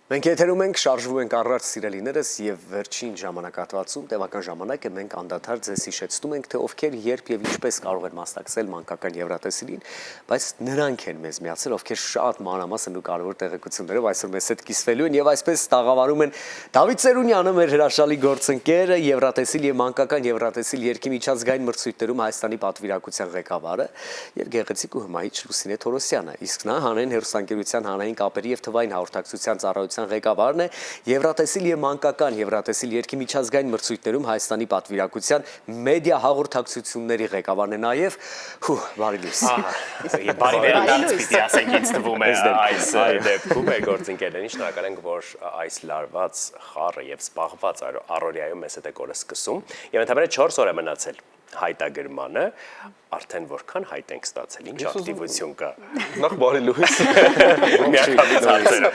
Մենք եթերում ենք, շարժվում ենք առած սիրելիներս եւ վերջին ժամանակահատվածում տևական ժամանակ է մենք անդադար ձեզ հիշեցնում ենք, թե ովքեր երբ եւ ինչպես կարող են մասնակցել մանկական Եվրատեսիլին, բայց նրանք են մեզ միացել, ովքեր շատ մանրամասն ու կարևոր տեղեկություններով այսօր մեզ հետ կիսվելու են եւ այսպես տաղավարում են Դավիթ Սերունյանը, մեր հրաշալի գործընկերը, Եվրատեսիլ եւ մանկական Եվրատեսիլ երկի միջազգային մրցույթներում Հայաստանի պատվիրակության ղեկավարը եւ գեղեցիկ ու հմայիչ Լուսինե Թորոսյանը, իսկ նա հանրային հեռուստաընկերության հանրային կապերի եւ թվային հաղորդակցության ծառայության ղեկավարն է, Եվրատեսիլ եւ մանկական Եվրատեսիլ երկի միջազգային մրցույթներում Հայաստանի պատվիրակության մեդիա հաղորդակցությունների ղեկավարն է նաեւ բարի լույս։ Բարի վերադարձ պիտի ասենք ինձ թվում է այս դեպքում է գործընկերներին շնորհակալ ենք, որ այս լարված խառը եւ սպաղված առօրյայում մեզ հետ եք օրը սկսում եւ ընդհանրապես 4 օր է մնացել հայտագրմանը, արդեն որքան հայտ ենք ստացել, ինչ ակտիվություն կա։ Նախ բարի լույս։ Միանգամից հարցերը։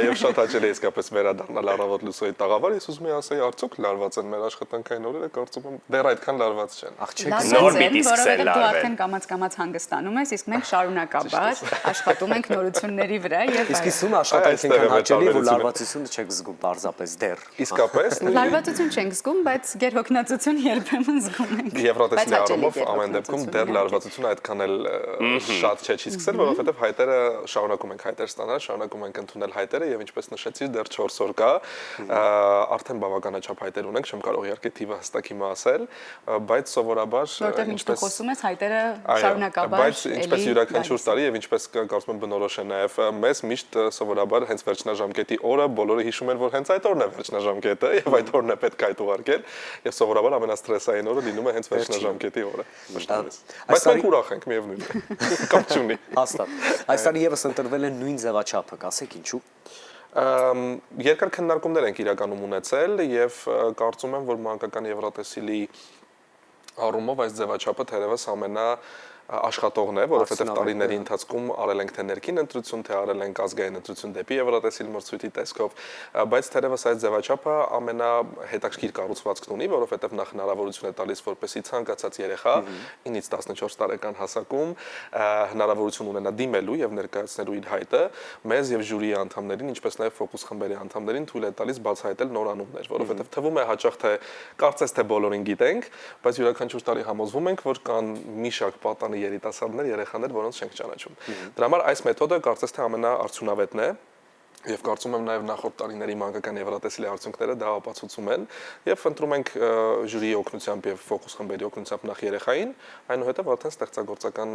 Եվ շատ հաճելի է իսկապես վերադառնալ առավոտ լուսոյի տաղավար, ես ուզում եմ ասեի, արդյոք լարված են մեր աշխատանքային օրերը, կարծում եմ դեռ այդքան լարված չեն։ Աղջիկ նոր պիտի սկսել դու լարվել։ արդեն կամաց-կամաց հանգստանում ես, իսկ մենք շարունակաբար աշխատում ենք նորությունների վրա եւ Իսկ իսում աշխատանք ենք հաճելի, որ լարվածությունը չեք զգում պարզապես դեռ։ Իսկապես լարվածություն չենք զգում, բայց գերհոգնածություն երբեմն զգում ենք։ Եվրատեսիլի առումով ամեն դեպքում դեռ լարվածությունը այդքան էլ շատ չի սկսել, որովհետև հայտերը շարունակում ենք հայտեր ստանալ, շարունակում ենք ընդունել հայտերը եւ ինչպես նշեցի, դեռ 4 օր կա, արդեն բավականաչափ հայտեր ունենք, չեմ կարող իհարկե թիվը հստակ հիմա ասել, բայց սովորաբար որտեղ ինչպես խոսում ես, հայտերը շարունակաբար բայց ինչպես յուրաքանչյուր տարի եւ ինչպես կարծում եմ բնորոշ է նաեւ մեզ միշտ սովորաբար հենց վերջնաժամկետի օրը բոլորը հիշում են, որ հենց այդ օրն է վերջնաժամկետը եւ այդ օրն է պետք այդ ուղարկել եւ սովորաբար ամենաստրեսային օրը լինում է հենց վերջնաժամկետի օրը։ Բայց մենք ուրախ ենք միևնույն է։ Կապ չունի։ Հաստատ։ Այս տարի եւս ընտրվել են նույն ձևաչափը, ասեք ինչու։ Երկար քննարկումներ ենք իրականում ունեցել եւ կարծում եմ, որ մանկական Եվրատեսիլի առումով այս ձևաչափը թերևս աշխատողն է, որովհետև տարիների ընթացքում արել ենք թե ներքին ընտրություն, թե արել ենք ազգային ընտրություն դեպի Եվրատեսիլ մրցույթի տեսքով, բայց թերևս այս ձևաչափը ամենահետաքրքիր կառուցվածքն ունի, որովհետև նա հնարավորություն է տալիս, որպեսզի ցանկացած երեխա 9-ից 14 տարեկան հասակում հնարավորություն ունենա դիմելու եւ ներկայացնելու իր հայտը մեզ եւ ժյուրիի անդամներին, ինչպես նաեւ ֆոկուս խմբերի անդամներին թույլ է տալիս բացահայտել նոր անուններ, որովհետև թվում է հաճախ թե կարծես թե բոլորին գիտենք, բայց յուրաքանչյուր տարի համոզվում ենք, որ կան մի շարք պատանի երիտասարդներ, երեխաներ, որոնց չենք ճանաչում։ Դրա համար այս մեթոդը կարծես թե ամենաարդյունավետն է եւ կարծում եմ նաեւ նախորդ տարիների մանկական Եվրատեսիլի արդյունքները դա ապացուցում են եւ ընտրում ենք ժյուրիի օգնությամբ եւ ֆոկուս խմբերի օգնությամբ նախ երեխային, այնուհետեւ արդեն ստեղծագործական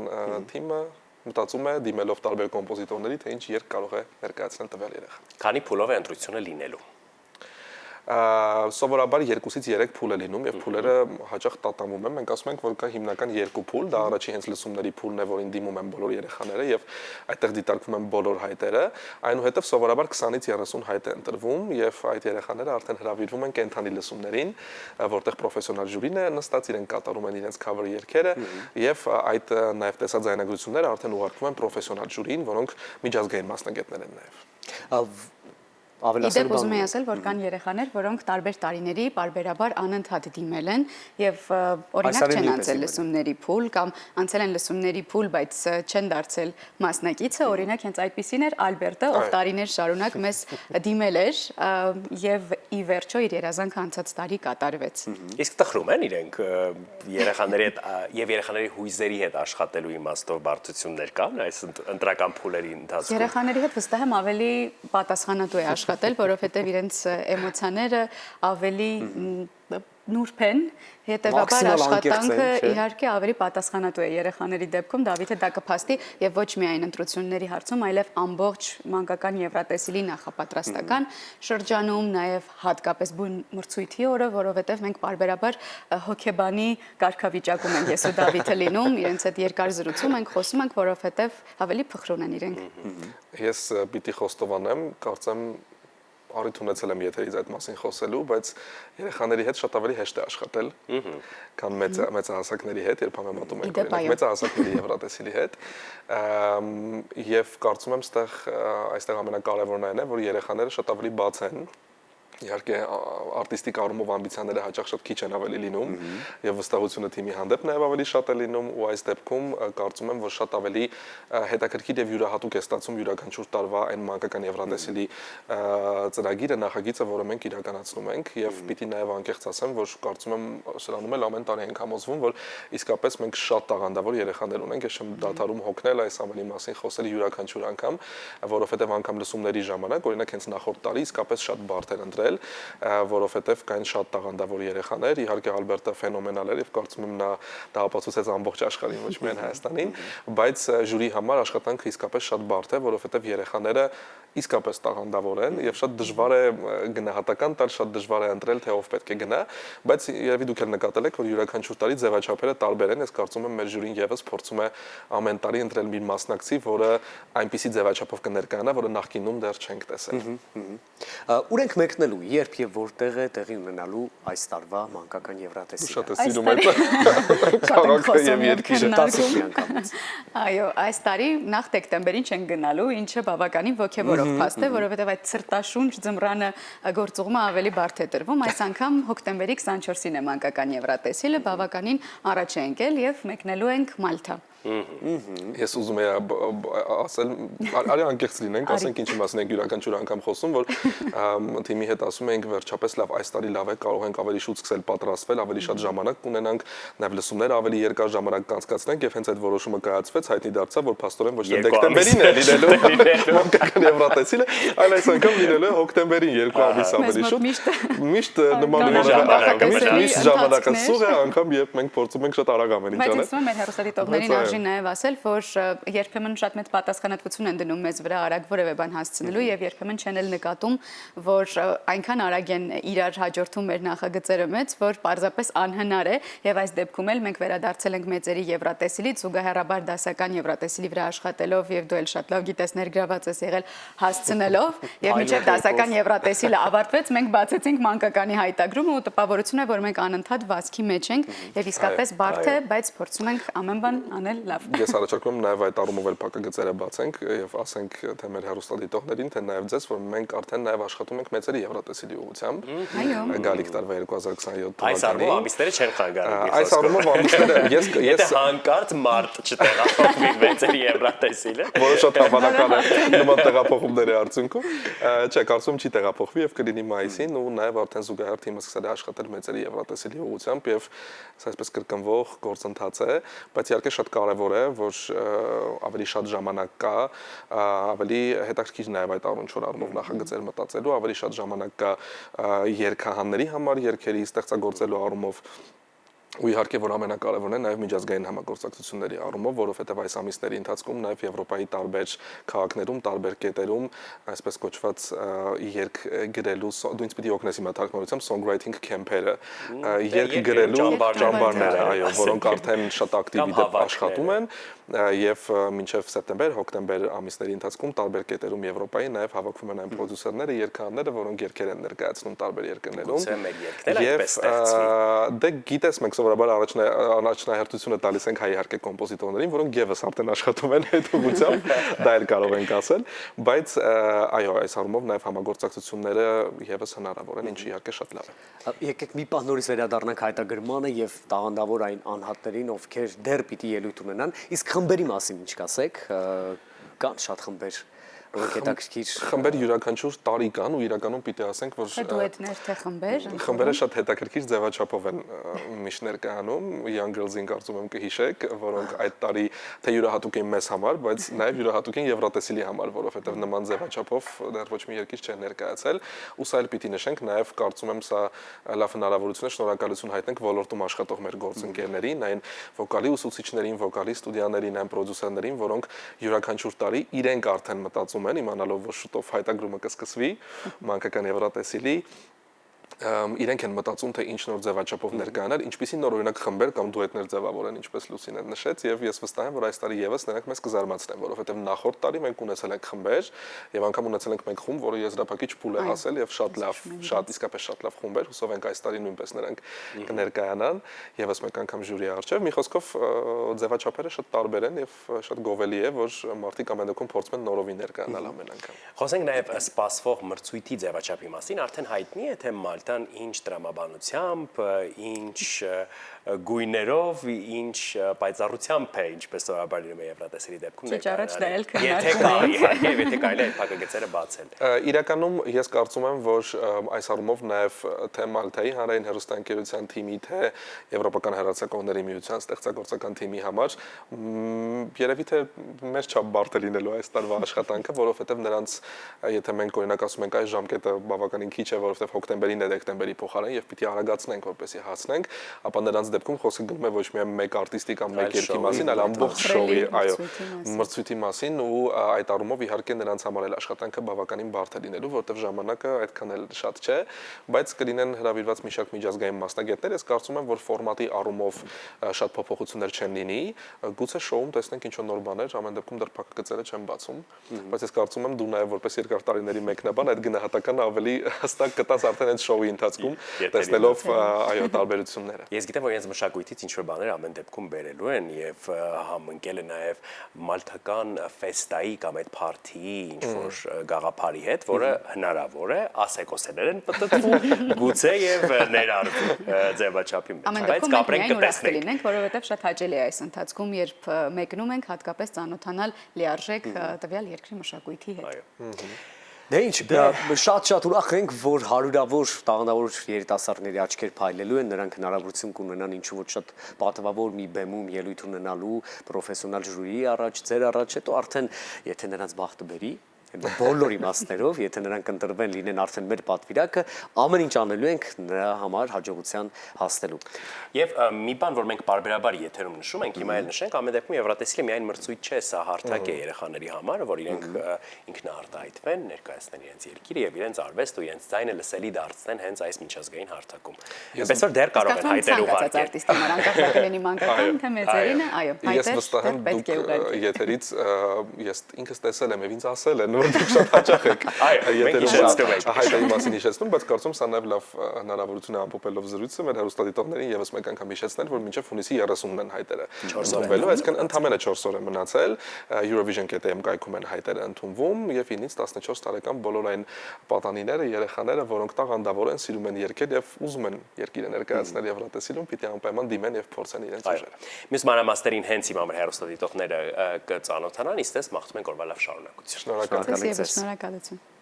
թիմը մտածում է դիմելով տարբեր կոմպոզիտորների, թե ինչ երկ կարող է ներկայացնել տվյալ երեխան։ Քանի փուլով է ընտրությունը լինելու։ Սովորաբար 2-ից 3 փուլ է լինում եւ փուլերը հաճախ տատանվում են։ Մենք ասում ենք, որ կա հիմնական 2 փուլ, դա առաջի հենց լսումների փուլն է, որին դիմում են բոլոր երեխաները եւ այդտեղ դիտարկվում են բոլոր հայտերը։ Այնուհետեւ սովորաբար 20-ից 30 հայտ է ընտրվում եւ այդ երեխաները արդեն հրավիրվում են կենթանի լսումներին, որտեղ պրոֆեսիոնալ ժյուրին է նստած, իրենք կատարում են իրենց cover երգերը եւ այդ նաեւ տեսաձայնագրությունները արդեն ուղարկվում են պրոֆեսիոնալ ժյուրին, որոնք միջազգային մասնագետներ են նաեւ։ Իդեպ ուզում եմ ասել, որ կան երեխաներ, որոնք տարբեր տարիների պարբերաբար անընդհատ դիմել են եւ օրինակ չեն անցել լսումների փուլ կամ անցել են լսումների փուլ, բայց չեն դարձել մասնակիցը, օրինակ հենց այդպիսին էր Ալբերտը, ով տարիներ շարունակ մեզ դիմել էր եւ ի վերջո իր երազանքը անցած տարի կատարվեց։ Իսկ տխրում են իրենք երեխաների հետ եւ երեխաների հույզերի հետ աշխատելու իմաստով բարդություններ կան այս ընտրական փուլերի ընթացքում։ Երեխաների հետ վստահ եմ ավելի պատասխանատու է աշխատել, որովհետև իրենց էմոցիաները ավելի նուրբ են, հետևաբար աշխատանքը իհարկե ավելի պատասխանատու է երեխաների դեպքում, Դավիթը դա կփաստի եւ ոչ միայն ընտրությունների հարցում, այլև ամբողջ մանկական Եվրատեսիլի նախապատրաստական շրջանում, նաեւ հատկապես բուն մրցույթի օրը, որովհետեւ մենք պարբերաբար հոգեբանի կարգավիճակում ենք ես ու Դավիթը լինում, իրենց հետ երկար զրուցում ենք, խոսում ենք, որովհետեւ ավելի փխրուն են իրենք։ Ես պիտի խոստովանեմ, կարծեմ առիթ ունեցել եմ եթերից այդ մասին խոսելու, բայց երեխաների հետ շատ ավելի հեշտ է աշխատել, քան մեծահասակների հետ, երբ համեմատում ենք մեծահասակների Եվրատեսիլի հետ, եւ կարծում եմ այստեղ ամենակարևորն այն է, որ երեխաները շատ ավելի բաց են Իհարկե արտիստիկ առումով ամբիցիաները հաճախ շատ քիչ են ավելի լինում եւ վստահությունը թիմի հանդեպ նաեւ ավելի շատ է լինում ու այս դեպքում կարծում եմ որ շատ ավելի հետաքրքիր եւ յուրահատուկ է ստացում յուրաքանչյուր տարվա այն մանկական Եվրատեսիլի ծրագիրը նախագիծը, որը մենք իրականացնում ենք եւ պիտի նաեւ անկեղծ ասեմ, որ կարծում եմ սրանում էլ ամեն տարի ենք համոզվում, որ իսկապես մենք շատ տաղանդավոր երեխաներ ունենք, ես չեմ դադարում հոգնել այս ամենի մասին խոսել յուրաքանչյուր անգամ, որովհետեւ անգամ լսումների ժամանակ օրինակ հենց նախորդ տարի իսկապես շատ բարդ էր ընտրել, որովհետև կային շատ տաղանդավոր երեխաներ, իհարկե Ալբերտը ֆենոմենալ էր եւ կարծում եմ նա դա ապացուցեց ամբողջ աշխարհին, ոչ միայն Հայաստանին, բայց ժյուրի համար աշխատանքը իսկապես շատ բարդ է, որովհետև երեխաները իսկապես տաղանդավոր են եւ շատ դժվար է գնահատական տալ, շատ դժվար է ընտրել թե ով պետք է գնա, բայց երևի դուք էլ նկատել եք, որ յուրաքանչյուր տարի ձևաչափերը տարբեր են, ես կարծում եմ մեր ժյուրին եւս փորձում է ամեն տարի ընտրել մի մասնակցի, որը այնպիսի ձևաչափով կներկայանա, որը նախկինում դեռ չենք տեսել։ Ուր ենք մեկնելու, երբ եւ որտեղ է տեղի ունենալու այս տարվա մանկական Եվրատեսիլը։ Շատ է սիրում այդ քաղաքը եւ երկիրը։ Այո, այս տարի նախ դեկտեմբերին չեն գնալու, ինչը բավականին ոգևորող փաստ է, որովհետեւ այդ սրտաշունչ ձմռանը գործուղումը ավելի բարդ է տրվում։ Այս անգամ հոկտեմբերի 24-ին է մանկական Եվրատեսիլը, բավականին առաջ է ընկել եւ մեկնելու ենք Մալթա։ Ես ուզում եմ ասել, արի անկեղծ լինենք, ասենք ինչի մասին ենք յուրաքանչյուր անգամ խոսում, որ թիմի հետ ասում ենք վերջապես լավ, այս տարի լավ է, կարող ենք ավելի շուտ սկսել պատրաստվել, ավելի շատ ժամանակ կունենանք, նաև լսումները ավելի երկար ժամանակ կանցկացնենք եւ հենց այդ որոշումը կայացվեց, հայտնի դարձավ, որ փաստորեն ոչ թե դեկտեմբերին է լինելու մանկական Եվրատեսիլը, այլ այս անգամ լինելու է հոկտեմբերին 2 ամիս ավելի շուտ։ Միշտ նման միշտ ժամանակը սուղ է անգամ, երբ մենք փորձում ենք շատ արագ ամեն ինչ անել։ Բայց ես մեր հեռուստադիտողներին արժի նաև ասել, որ երբեմն շատ մեծ պատասխանատվություն են դնում մեզ վրա արագ որևէ բան հասցնելու եւ երբեմն չեն էլ նկատում, որ այնքան արագ են իրար հաջորդում մեր նախագծերը մեծ, որ պարզապես անհնար է եւ այս դեպքում էլ մենք վերադարձել ենք մեծերի Եվրատեսիլից զուգահեռաբար դասական Եվրատեսիլի վրա աշխատելով եւ դու էլ շատ լավ գիտես ներգրաված ես եղել հասցնելով եւ մինչեւ դասական Եվրատեսիլը ավարտվեց, մենք բացեցինք մանկականի հայտագրումը ու տպավորություն է, որ մենք անընդհատ վազքի մեջ ենք եւ իսկապես բարդ է, բայց փորձում ենք ամեն բան անել լավ։ Ես առաջարկում եմ նաև այդ առումով էլ փակագծերը բացենք եւ ասենք թե մեր հեռուստադիտողներին, թե նաև ձեզ, որ մենք արդեն նաև աշխատում ենք մեծերի Եվրատեսիլի ուղղությամբ։ Այո։ Գալիք տարվա 2027 թվականին։ Այս առումով ամիսները չեն խանգարում։ Այս առումով ամիսները ես հանկարծ մարտ չտեղափոխվի մեծերի Եվրատեսիլը։ որը շատ հավանական է նման տեղափոխումների արդյունքում։ Չէ, կարծում չի տեղափոխվի եւ կլինի մայիսին ու նաև արդեն զուգահեռ թիմը սկսել է աշխատել մեծերի Եվրատեսիլի ուղղությամբ եւ այսպես կրկնվող գործընթաց է, բայց իհարկե շատ կարևոր է, որ ավելի շատ ժամանակ կա, ավելի հետաքրքիր նաև այդ առնչվոր առումով նախագծեր մտածելու, ավելի շատ ժամանակ կա երգահանների համար երգերի ստեղծագործելու առումով ու իհարկե որ ամենակարևորն է նաև միջազգային համագործակցությունների առումով, որովհետև այս ամիսների ընթացքում նաև Եվրոպայի տարբեր քաղաքներում, տարբեր կետերում, այսպես կոչված երգ գրելու, դու ինձ պիտի օգնես հիմա թարգմանությամբ songwriting camp-երը, երգ գրելու ճամբարները, այո, որոնք արդեն շատ ակտիվ աշխատում են եւ մինչեւ սեպտեմբեր, հոկտեմբեր ամիսների ընթացքում տարբեր կետերում Եվրոպայի նաև հավաքվում են այն պրոդյուսերները, երգահանները, որոնք երգեր են ներկայացնում տարբեր երկրներում։ Եվ դե գիտես մենք սովորաբար առաջնահերթությունը տալիս ենք հայ իհարկե կոմպոզիտորներին, որոնք եւս արդեն աշխատում են այդ ուղղությամբ, դա էլ կարող ենք ասել, բայց այո, այս առումով նաև համագործակցությունները եւս հնարավոր են, ինչը իհարկե շատ լավ է։ Եկեք մի պահ նորից վերադառնանք հայտագրմանը եւ տաղանդավոր այն անհատներին, ովքեր դեռ պիտի ելույթ ունենան, իսկ խմբերի մասին ինչ կասեք, կան շատ խմբեր Որոնք հետաքրքիր խմբեր յուրաքանչյուր տարի կան ու իրականում պիտի ասենք, որ դուետներ թե խմբեր խմբերը շատ հետաքրքիր ձևաչափով են միշտ ներկայանում, Young Girls-ին կարծում եմ կհիշեք, որոնք այդ տարի թե յուրահատուկ են մեզ համար, բայց նաև յուրահատուկ են Եվրատեսիլի համար, որովհետև նման ձևաչափով դեռ ոչ մի երկիր չեն ներկայացել, ու սա էլ պիտի նշենք, նաև կարծում եմ սա լավ հնարավորություն է, շնորհակալություն հայտնենք ոլորտում աշխատող մեր գործընկերներին, այն վոկալի ուսուցիչներին, վոկալի ստուդիաներին, այն պրոդյուսերներին, որոնք յուրաքանչյուր տարի իրենք արդեն մտածում են, իմանալով որ շուտով հայտագրումը կսկսվի մանկական Եվրատեսիլի իրենք են մտածում թե ինչ նոր ձևաչափով ներկայանալ, ինչպիսի նոր օրինակ խմբեր կամ դուետներ ձևավորեն, ինչպես Լուսինեն նշեց, եւ ես վստահ եմ, որ այս տարի եւս նրանք մեզ կզարմացնեն, որովհետեւ նախորդ տարի մենք ունեցել ենք խմբեր եւ անգամ ունեցել ենք մենք խումբ, որը եզրափակիչ փուլ է հասել եւ շատ լավ, իսկապես շատ լավ խումբ էր, հուսով ենք այս տարի նույնպես նրանք կներկայանան, եւս մեկ անգամ ժյուրիի առջեւ։ Մի խոսքով ձևաչափերը շատ տարբեր են եւ շատ գովելի է, որ մարդիկ ամեն դեպքում փորձում են նորովի ներկայանալ ամեն անգամ։ Խոսենք նաեւ սպասվող մրցույթի ձևաչափի մասին, արդեն հայտնի է թե Մալտան ինչ տրամաբանությամբ, ինչ գույներով, ինչ պայծառությամբ է, ինչպես սովորաբար լինում է Եվրատեսիլի դեպքում եթե կարելի է այդ փակագծերը բացել։ Իրականում ես կարծում եմ, որ այս առումով նաև թե Մալթայի հանրային հեռուստաընկերության թիմի, թե Եվրոպական հեռարձակողների միության ստեղծագործական թիմի համար երևի թե մեծ չափ բարդ է լինելու այս տարվա աշխատանքը, որովհետև նրանց, եթե մենք օրինակ ասում ենք այս ժամկետը բավականին քիչ է, որովհետև հոկտեմբերին է դեկտեմբերի փոխարեն եւ պիտի արագացնենք, որպեսզի հասնենք, ապա նրանց դեպքում խոսքը գնում է ոչ միայն մեկ արտիստի կամ մեկ երգի մասին, այլ ամբողջ շոուի, այո, մրցույթի մասին ու այդ առումով իհարկե նրանց համար էլ աշխատանքը բավականին բարդ է լինելու, որովհետև ժամանակը այդքան էլ շատ չէ, բայց կլինեն հրավիրված մի շարք միջազգային մասնագետներ, ես կարծում եմ, որ ֆորմատի առումով շատ փոփոխություններ չեն լինի, գուցե շոուում տեսնենք ինչ-որ նոր բաներ, ամեն դեպքում դեռ փակագծերը չեն բացում, բայց ես կարծում եմ դու նաև որպես երկար տարիների մեկնաբան այդ գնահատականը ավելի հստակ կտաս արդեն այդ շոուի ընթացքում տեսնելով այո տարբերությունները։ Ես գիտեմ, որ իրենց մշակույթից ինչ-որ բաներ ամեն դեպքում բերելու են եւ համընկել է նաեւ մալթական ֆեստայի կամ այդ փարթիի ինչ-որ գաղափարի հետ, որը հնարավոր է ասեկոսներ են պատտվում գուցե եւ ներառվում ձևաչափի մեջ, բայց կապրենք կտեսնենք, որովհետեւ շատ հաճելի է այս ընթացքում, երբ մեկնում ենք հատկապես ծանոթանալ լիարժեք տվյալ երկրի մշակույթի հետ։ Դե ինչ, շատ ուրախ ենք, որ հարյուրավոր տաղանդավոր երիտասարդների աչքեր փայլելու են, նրանք հնարավորություն կունենան ինչ-որ շատ պատվավոր մի բեմում ելույթ ունենալու պրոֆեսիոնալ ժյուրիի առաջ, ձեր առաջ, հետո արդեն եթե նրանց բախտը բերի, բոլոր իմաստներով, եթե նրանք ընտրվեն լինեն արդեն մեր պատվիրակը, ամեն ինչ անելու ենք նրա համար հաջողության հասնելու։ Եվ մի բան, որ մենք բարբերաբար եթերում նշում ենք, հիմա էլ նշենք, ամեն դեպքում Եվրատեսիլը միայն մրցույթ չէ, սա հարթակ է երեխաների համար, որ իրենք ինքնաարտահայտվեն, ներկայացնեն իրենց երկիրը եւ իրենց արվեստը ու իրենց ձայնը լսելի դարձնեն հենց այս միջազգային հարթակում։ Այնպես որ դեռ կարող են հայտեր ուղարկել։ Արտիստներ անկախ լինի մանկական թե մեծերինը, այո, հայտեր պետք է ուղարկել։ Եթերից ես ինքս տեսել եմ եւ ինձ ասել են, որ դուք շատ հաճախ եք հայտերի մասին հիշեցնում, բայց կարծում սա նաև լավ հնարավորություն է ամփոփելով զրույցը մեր հեռուստադիտողներին եւս մեկ անգամ հիշեցնել, որ մինչև հունիսի 30-ն են հայտերը ընդունվելու, այսինքն ընդամենը 4 օր է մնացել, Eurovision.am կայքում են հայտերը ընդունվում եւ 9-ից 14 տարեկան բոլոր այն պատանիները, երեխաները, որոնք տաղանդավոր են, սիրում են երգել եւ ուզում են երկիրը ներկայացնել Եվրատեսիլում, պիտի անպայման դիմեն եւ փորձեն իրենց ուժերը։ Մյուս մանրամասներին հենց հիմա մեր հեռուստադիտողները կծանոթանան, իսկ դες մաղթում ենք օրվա լավ շարունակություն։ Շնորհակալություն։ Շնորհակալություն։